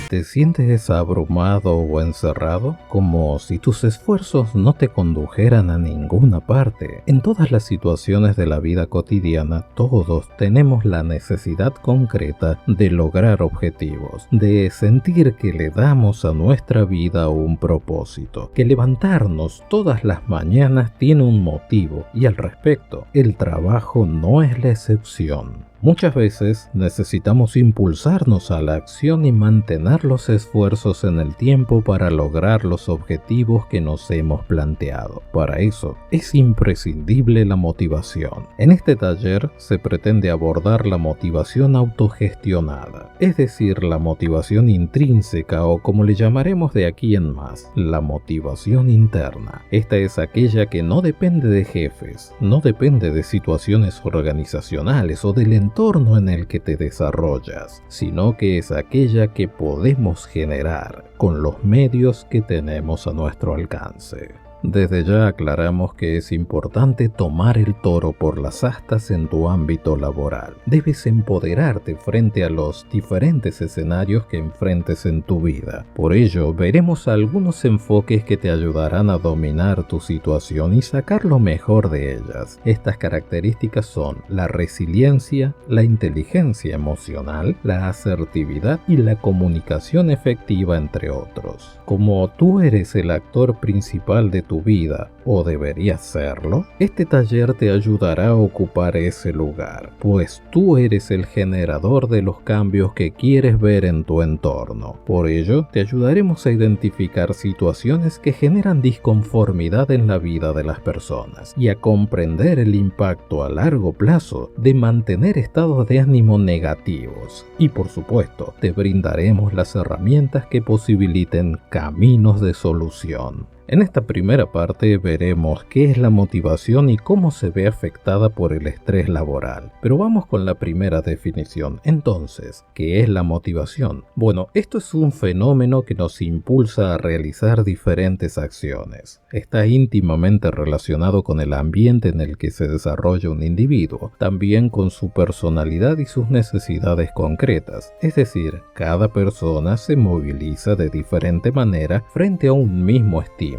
¿Te sientes abrumado o encerrado? Como si tus esfuerzos no te condujeran a ninguna parte. En todas las situaciones de la vida cotidiana, todos tenemos la necesidad concreta de lograr objetivos, de sentir que le damos a nuestra vida un propósito, que levantarnos todas las mañanas tiene un motivo, y al respecto, el trabajo no es la excepción. Muchas veces necesitamos impulsarnos a la acción y mantener los esfuerzos en el tiempo para lograr los objetivos que nos hemos planteado. Para eso es imprescindible la motivación. En este taller se pretende abordar la motivación autogestionada, es decir, la motivación intrínseca o como le llamaremos de aquí en más, la motivación interna. Esta es aquella que no depende de jefes, no depende de situaciones organizacionales o del entorno en el que te desarrollas, sino que es aquella que podemos generar con los medios que tenemos a nuestro alcance. Desde ya aclaramos que es importante tomar el toro por las astas en tu ámbito laboral. Debes empoderarte frente a los diferentes escenarios que enfrentes en tu vida. Por ello, veremos algunos enfoques que te ayudarán a dominar tu situación y sacar lo mejor de ellas. Estas características son la resiliencia, la inteligencia emocional, la asertividad y la comunicación efectiva, entre otros. Como tú eres el actor principal de tu vida, o deberías serlo, este taller te ayudará a ocupar ese lugar, pues tú eres el generador de los cambios que quieres ver en tu entorno. Por ello, te ayudaremos a identificar situaciones que generan disconformidad en la vida de las personas y a comprender el impacto a largo plazo de mantener estados de ánimo negativos. Y por supuesto, te brindaremos las herramientas que posibiliten caminos de solución. En esta primera parte veremos qué es la motivación y cómo se ve afectada por el estrés laboral. Pero vamos con la primera definición. Entonces, ¿qué es la motivación? Bueno, esto es un fenómeno que nos impulsa a realizar diferentes acciones. Está íntimamente relacionado con el ambiente en el que se desarrolla un individuo, también con su personalidad y sus necesidades concretas. Es decir, cada persona se moviliza de diferente manera frente a un mismo estímulo.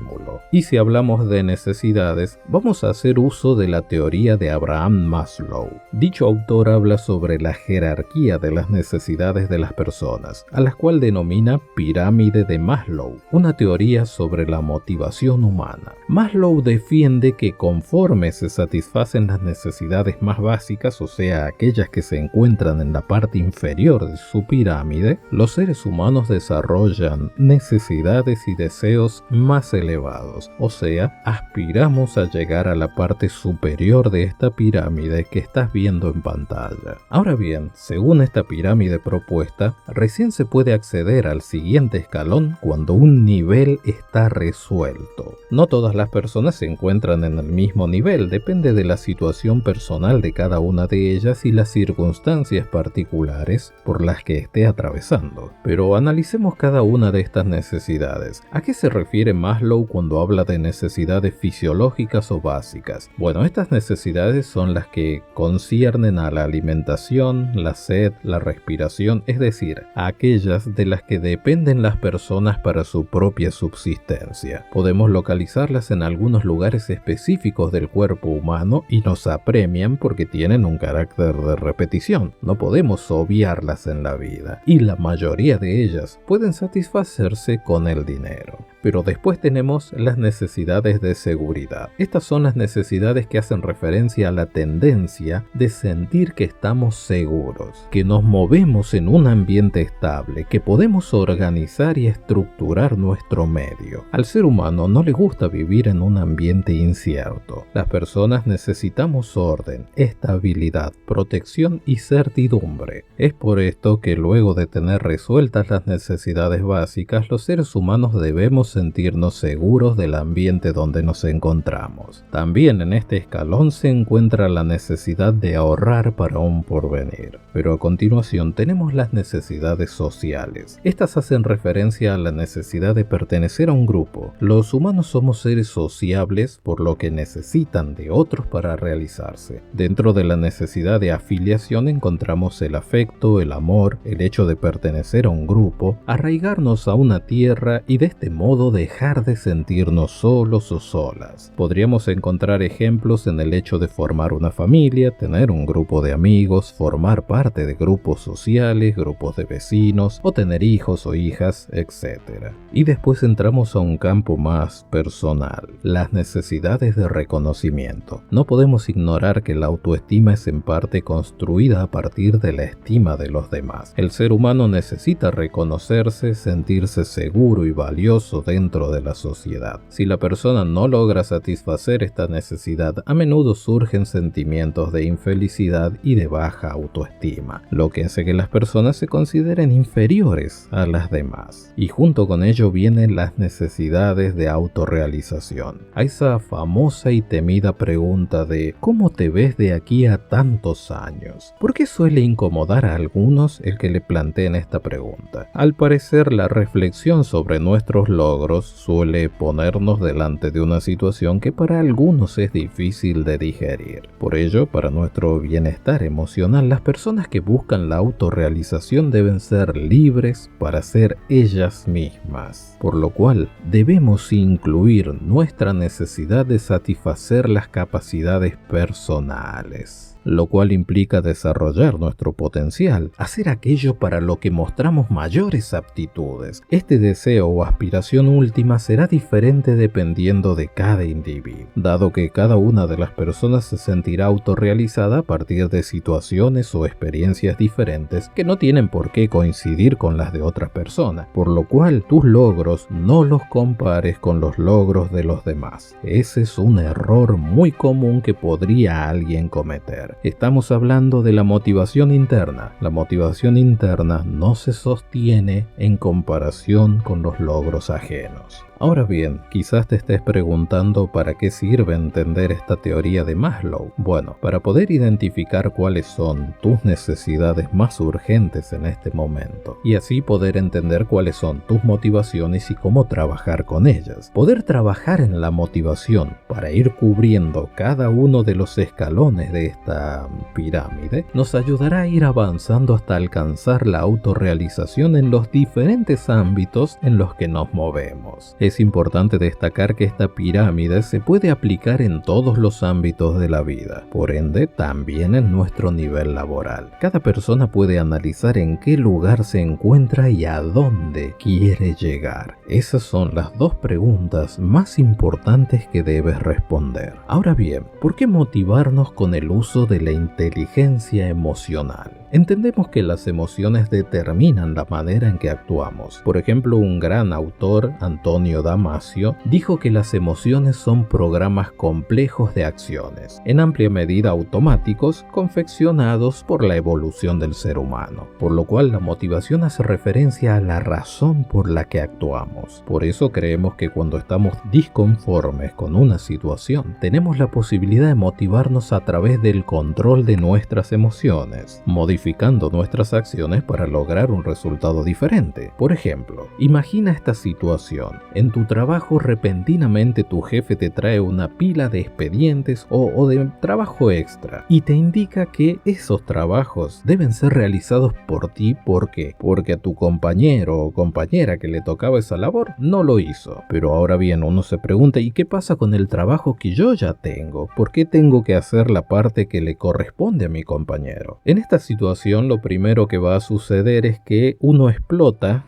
Y si hablamos de necesidades, vamos a hacer uso de la teoría de Abraham Maslow. Dicho autor habla sobre la jerarquía de las necesidades de las personas, a la cual denomina pirámide de Maslow, una teoría sobre la motivación humana. Maslow defiende que conforme se satisfacen las necesidades más básicas, o sea, aquellas que se encuentran en la parte inferior de su pirámide, los seres humanos desarrollan necesidades y deseos más elevados, o sea, aspiramos a llegar a la parte superior de esta pirámide que estás viendo en pantalla. Ahora bien, según esta pirámide propuesta, recién se puede acceder al siguiente escalón cuando un nivel está resuelto. No todas las personas se encuentran en el mismo nivel, depende de la situación personal de cada una de ellas y las circunstancias particulares por las que esté atravesando. Pero analicemos cada una de estas necesidades. ¿A qué se refiere Maslow cuando habla de necesidades fisiológicas o básicas? Bueno, estas necesidades son las que conciernen a la alimentación, la sed, la respiración, es decir, a aquellas de las que dependen las personas para su propia subsistencia. Podemos localizarlas en algunos lugares específicos del cuerpo humano y nos apremian porque tienen un carácter de repetición. No podemos obviarlas en la vida, y la mayoría de ellas pueden satisfacerse con el dinero. Pero después tenemos las necesidades de seguridad. Estas son las necesidades que hacen referencia a la tendencia de sentir que estamos seguros, que nos movemos en un ambiente estable, que podemos organizar y estructurar nuestro medio. Al ser humano no le gusta vivir en un ambiente incierto. Las personas necesitamos orden, estabilidad, protección y certidumbre. Es por esto que luego de tener resueltas las necesidades básicas, los seres humanos debemos sentirnos seguros del ambiente donde nos encontramos. También en este escalón se encuentra la necesidad de ahorrar para un porvenir. Pero a continuación tenemos las necesidades sociales. Estas hacen referencia a la necesidad de pertenecer a un grupo. Los humanos somos seres sociables, por lo que necesitan de otros para realizarse. Dentro de la necesidad de afiliación encontramos el afecto, el amor, el hecho de pertenecer a un grupo, arraigarnos a una tierra y de este modo dejar de sentirnos solos o solas. Podríamos encontrar ejemplos en el hecho de formar una familia, tener un grupo de amigos, formar parte de grupos sociales, grupos de vecinos o tener hijos o hijas, etc. Y después entramos a un campo más personal, las necesidades de reconocimiento. No podemos ignorar que la autoestima es en parte construida a partir de la estima de los demás. El ser humano necesita reconocerse, sentirse seguro y valioso dentro de la sociedad. Si la persona no logra satisfacer esta necesidad, a menudo surgen sentimientos de infelicidad y de baja autoestima, lo que hace que las personas se consideren inferiores a las demás. Y junto con ello vienen las necesidades de autorrealización. A esa famosa y temida pregunta de ¿cómo te ves de aquí a tantos años? ¿Por qué suele incomodar a algunos el que le planteen esta pregunta? Al parecer, la reflexión sobre nuestros logros suele ponernos delante de una situación que para algunos es difícil de digerir. Por ello, para nuestro bienestar emocional, las personas que buscan la autorrealización deben ser libres para ser ellas mismas, por lo cual debemos incluir nuestra necesidad de satisfacer las capacidades personales, lo cual implica desarrollar nuestro potencial, hacer aquello para lo que mostramos mayores aptitudes. Este deseo o aspiración última será diferente dependiendo de cada individuo, dado que cada una de las personas se sentirá autorrealizada a partir de situaciones o experiencias diferentes que no tienen por qué coincidir con las de otra persona, por lo cual tus logros no los compares con los logros de los demás. Ese es un error muy común que podría alguien cometer. Estamos hablando de la motivación interna. La motivación interna no se sostiene en comparación con los logros ajenos. Ahora bien, quizás te estés preguntando para qué sirve entender esta teoría de Maslow. Bueno, para poder identificar cuáles son tus necesidades más urgentes en este momento y así poder entender cuáles son tus motivaciones y cómo trabajar con ellas. Poder trabajar en la motivación para ir cubriendo cada uno de los escalones de esta pirámide nos ayudará a ir avanzando hasta alcanzar la autorrealización en los diferentes ámbitos en los que nos movemos. Es importante destacar que esta pirámide se puede aplicar en todos los ámbitos de la vida, por ende también en nuestro nivel laboral. Cada persona puede analizar en qué lugar se encuentra y a dónde quiere llegar. Esas son las dos preguntas más importantes que debes responder. Ahora bien, ¿por qué motivarnos con el uso de la inteligencia emocional? Entendemos que las emociones determinan la manera en que actuamos. Por ejemplo, un gran autor, Antonio Damasio, dijo que las emociones son programas complejos de acciones, en amplia medida automáticos, confeccionados por la evolución del ser humano, por lo cual la motivación hace referencia a la razón por la que actuamos. Por eso creemos que cuando estamos disconformes con una situación, tenemos la posibilidad de motivarnos a través del control de nuestras emociones, modificando nuestras acciones para lograr un resultado diferente. Por ejemplo, imagina esta situación. En tu trabajo repentinamente tu jefe te trae una pila de expedientes o de trabajo extra y te indica que esos trabajos deben ser realizados por ti. ¿Por qué? Porque a tu compañero o compañera que le tocaba esa labor no lo hizo. Pero ahora bien, uno se pregunta, ¿y qué pasa con el trabajo que yo ya tengo? ¿Por qué tengo que hacer la parte que le corresponde a mi compañero? En esta situación, lo primero que va a suceder es que uno explota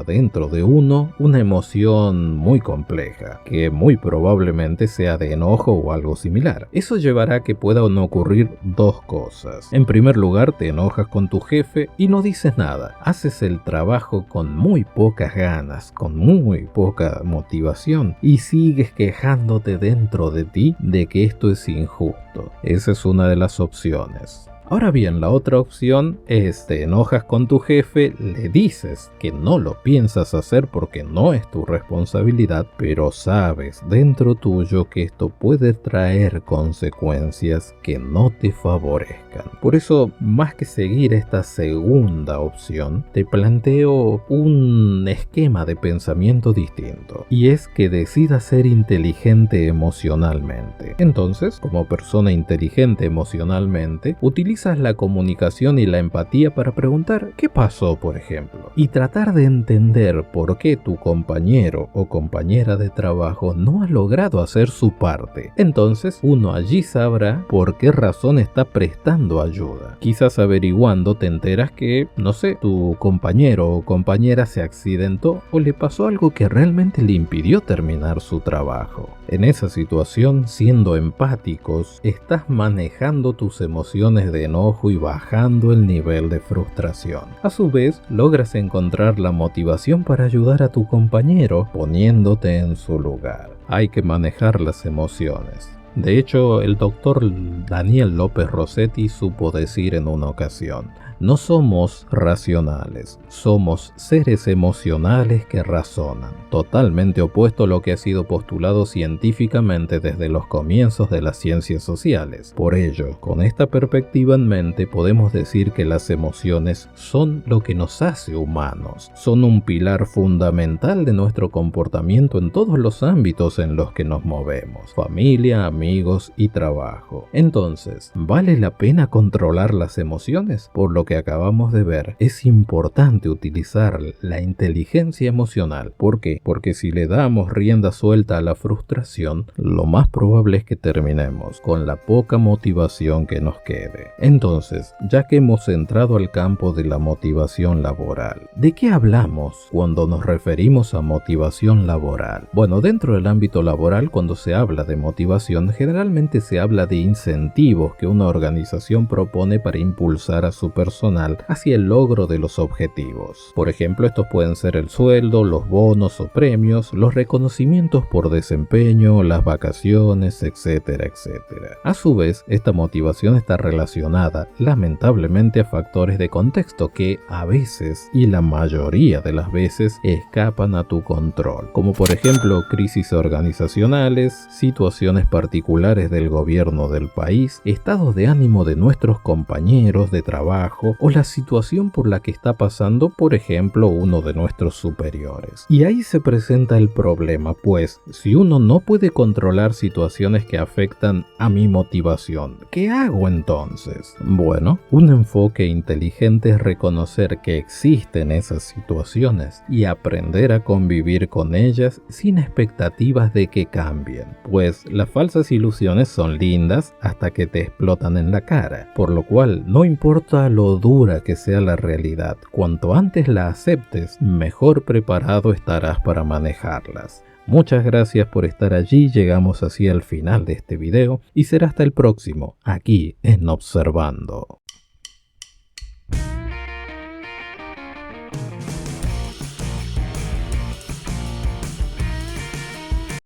dentro de uno una emoción muy compleja, que muy probablemente sea de enojo o algo similar. Eso llevará a que puedan ocurrir dos cosas. En primer lugar, te enojas con tu jefe y no dices nada. Haces el trabajo con muy pocas ganas, con muy poca motivación y sigues quejándote dentro de ti de que esto es injusto. Esa es una de las opciones. Ahora bien, la otra opción es te enojas con tu jefe, le dices que no lo piensas hacer porque no es tu responsabilidad, pero sabes dentro tuyo que esto puede traer consecuencias que no te favorezcan. Por eso, más que seguir esta segunda opción, te planteo un esquema de pensamiento distinto, y es que decidas ser inteligente emocionalmente. Entonces, como persona inteligente emocionalmente, utilizas la comunicación y la empatía para preguntar ¿qué pasó, por ejemplo? Y tratar de entender por qué tu compañero o compañera de trabajo no ha logrado hacer su parte. Entonces, uno allí sabrá por qué razón está prestando ayuda. Quizás averiguando te enteras que, no sé, tu compañero o compañera se accidentó o le pasó algo que realmente le impidió terminar su trabajo. En esa situación, siendo empáticos, estás manejando tus emociones de enojo y bajando el nivel de frustración. A su vez, logras encontrar la motivación para ayudar a tu compañero poniéndote en su lugar. Hay que manejar las emociones. De hecho, el doctor Daniel López Rossetti supo decir en una ocasión: no somos racionales, somos seres emocionales que razonan. Totalmente opuesto a lo que ha sido postulado científicamente desde los comienzos de las ciencias sociales. Por ello, con esta perspectiva en mente, podemos decir que las emociones son lo que nos hace humanos. Son un pilar fundamental de nuestro comportamiento en todos los ámbitos en los que nos movemos: familia, amigos y trabajo. Entonces, ¿vale la pena controlar las emociones? Por lo que acabamos de ver, es importante utilizar la inteligencia emocional. ¿Por qué? Porque si le damos rienda suelta a la frustración, lo más probable es que terminemos con la poca motivación que nos quede. Entonces, ya que hemos entrado al campo de la motivación laboral, ¿de qué hablamos cuando nos referimos a motivación laboral? Bueno, dentro del ámbito laboral, cuando se habla de motivación, generalmente se habla de incentivos que una organización propone para impulsar a su personal hacia el logro de los objetivos. Por ejemplo, estos pueden ser el sueldo, los bonos o premios, los reconocimientos por desempeño, las vacaciones, etcétera, etcétera. A su vez, esta motivación está relacionada, lamentablemente, a factores de contexto que a veces, y la mayoría de las veces, escapan a tu control, como por ejemplo crisis organizacionales, situaciones particulares del gobierno del país, estados de ánimo de nuestros compañeros de trabajo o la situación por la que está pasando, por ejemplo, uno de nuestros superiores. Y ahí se presenta el problema, pues si uno no puede controlar situaciones que afectan a mi motivación, ¿qué hago entonces? Bueno, un enfoque inteligente es reconocer que existen esas situaciones y aprender a convivir con ellas sin expectativas de que cambien, pues las falsas ilusiones son lindas hasta que te explotan en la cara, por lo cual no importa lo dura que sea la realidad, cuanto antes la aceptes, mejor preparado estarás para manejarlas. Muchas gracias por estar allí, llegamos así al final de este video y será hasta el próximo, aquí en Observando.